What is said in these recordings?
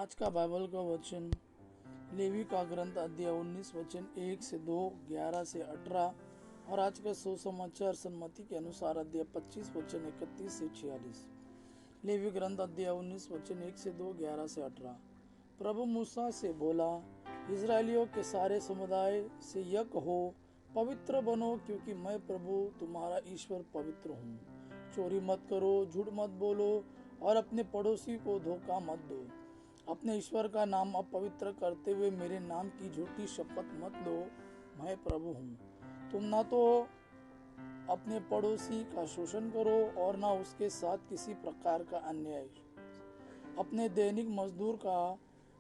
आज का बाइबल का वचन लेवी का ग्रंथ अध्याय 19 वचन 1 से 2, 11 से 18 और आज का सुसमाचार सन्मति के अनुसार अध्याय 25 वचन 31 से 46। लेवी ग्रंथ अध्याय 19 वचन 1 से 2, 11 से 18। प्रभु मूसा से बोला, इजरायलियों के सारे समुदाय से यह कहो, पवित्र बनो क्योंकि मैं प्रभु तुम्हारा ईश्वर पवित्र हूँ। चोरी मत करो, झूठ मत बोलो और अपने पड़ोसी को धोखा मत दो। अपने ईश्वर का नाम अपवित्र करते हुए मेरे नाम की झूठी शपथ मत लो। मैं प्रभु हूँ। तुम ना तो अपने पड़ोसी का शोषण करो और ना उसके साथ किसी प्रकार का अन्याय। अपने दैनिक मजदूर का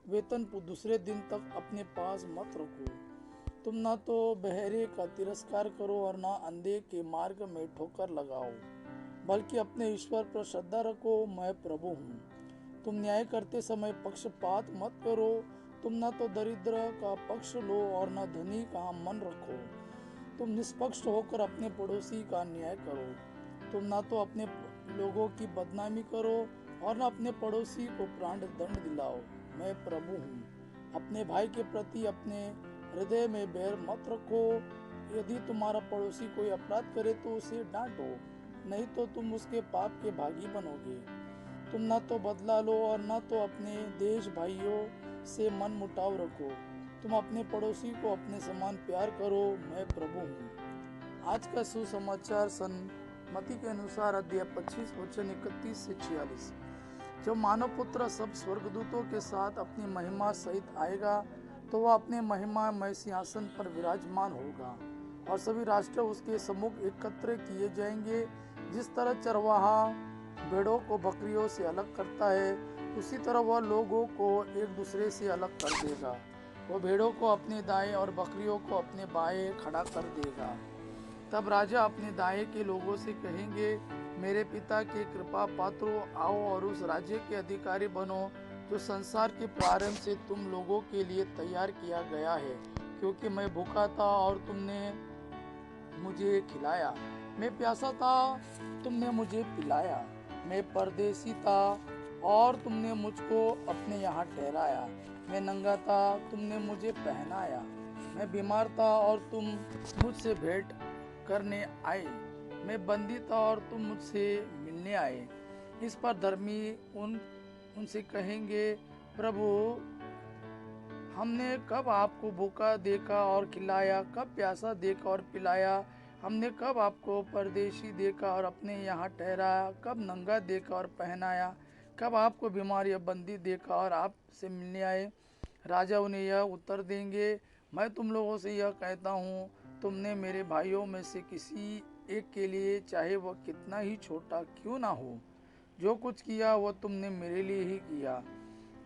वेतन दूसरे दिन तक अपने पास मत रखो। तुम ना तो बहरे का तिरस्कार करो और ना अंधे के मार्ग में ठोकर लगाओ, बल्कि अपने ईश्वर पर श्रद्धा रखो। मैं प्रभु हूँ। तुम न्याय करते समय पक्षपात मत करो। तुम ना तो दरिद्र का पक्ष लो और ना धनी का मन रखो। तुम निष्पक्ष होकर अपने पड़ोसी का न्याय करो। तुम ना तो अपने लोगों की बदनामी करो और ना अपने पड़ोसी को प्राण दंड दिलाओ। मैं प्रभु हूँ। अपने भाई के प्रति अपने हृदय में बैर मत रखो। यदि तुम्हारा पड़ोसी कोई अपराध करे तो उसे डांटो, नहीं तो तुम उसके पाप के भागी बनोगे। तुम ना तो बदला लो और ना तो अपने देश भाइयों से मन मुटाव रखो। तुम अपने पड़ोसी को अपने समान प्यार करो। मैं प्रभु हूँ। आज का सुसमाचार सन्मति के अनुसार अध्याय 25 वचन 31 से 46। जब मानव पुत्र सब स्वर्गदूतों के साथ अपनी महिमा सहित आएगा तो वह अपने महिमामय सिंहासन पर विराजमान होगा और सभी राष्ट्र उसके सम्मुख एकत्र किए जाएंगे। जिस तरह चरवाहा भेड़ों को बकरियों से अलग करता है, उसी तरह वह लोगों को एक दूसरे से अलग कर देगा। वह भेड़ों को अपने दाएं और बकरियों को अपने बाएं खड़ा कर देगा। तब राजा अपने दाएं के लोगों से कहेंगे, मेरे पिता के कृपा पात्रों, आओ और उस राज्य के अधिकारी बनो जो संसार के प्रारंभ से तुम लोगों के लिए तैयार किया गया है। क्योंकि मैं भूखा था और तुमने मुझे खिलाया, मैं प्यासा था तुमने मुझे पिलाया, मैं परदेसी था और तुमने मुझको अपने यहाँ ठहराया, मैं नंगा था तुमने मुझे पहनाया, मैं बीमार था और तुम मुझसे भेंट करने आए, मैं बंदी था और तुम मुझसे मिलने आए। इस पर धर्मी उनसे कहेंगे, प्रभु हमने कब आपको भूखा देखा और खिलाया, कब प्यासा देखा और पिलाया? हमने कब आपको परदेशी देखा और अपने यहाँ ठहराया, कब नंगा देखा और पहनाया, कब आपको बीमार या बंदी देखा और आपसे मिलने आए? राजा उन्हें यह उत्तर देंगे, मैं तुम लोगों से यह कहता हूँ, तुमने मेरे भाइयों में से किसी एक के लिए, चाहे वह कितना ही छोटा क्यों ना हो, जो कुछ किया वह तुमने मेरे लिए ही किया।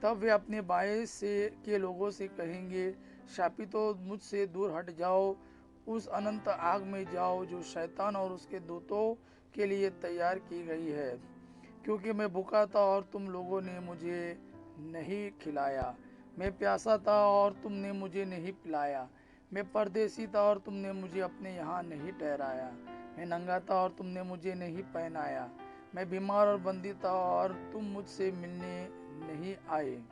तब वे अपने बाएं से के लोगों से कहेंगे, शापितो मुझसे दूर हट जाओ, उस अनंत आग में जाओ जो शैतान और उसके दूतों के लिए तैयार की गई है। क्योंकि मैं भूखा था और तुम लोगों ने मुझे नहीं खिलाया, मैं प्यासा था और तुमने मुझे नहीं पिलाया, मैं परदेसी था और तुमने मुझे अपने यहाँ नहीं ठहराया, मैं नंगा था और तुमने मुझे नहीं पहनाया, मैं बीमार और बंदी था और तुम मुझसे मिलने नहीं आए।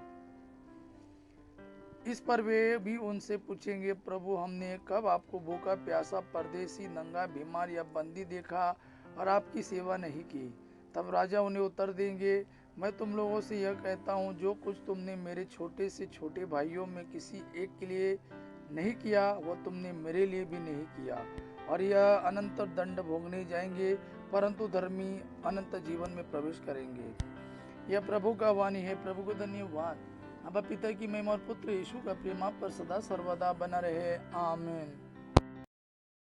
इस पर वे भी उनसे पूछेंगे, प्रभु हमने कब आपको भूखा, प्यासा, परदेसी, नंगा, बीमार या बंदी देखा और आपकी सेवा नहीं की? तब राजा उन्हें उत्तर देंगे, मैं तुम लोगों से यह कहता हूँ, जो कुछ तुमने मेरे छोटे से छोटे भाइयों में किसी एक के लिए नहीं किया, वह तुमने मेरे लिए भी नहीं किया। और यह अनंत दंड भोगने जाएंगे, परंतु धर्मी अनंत जीवन में प्रवेश करेंगे। यह प्रभु का वाणी है। प्रभु को धन्यवाद। अब पिता की महिमा और पुत्र यीशु का प्रेम आप पर सदा सर्वदा बना रहे। आमीन।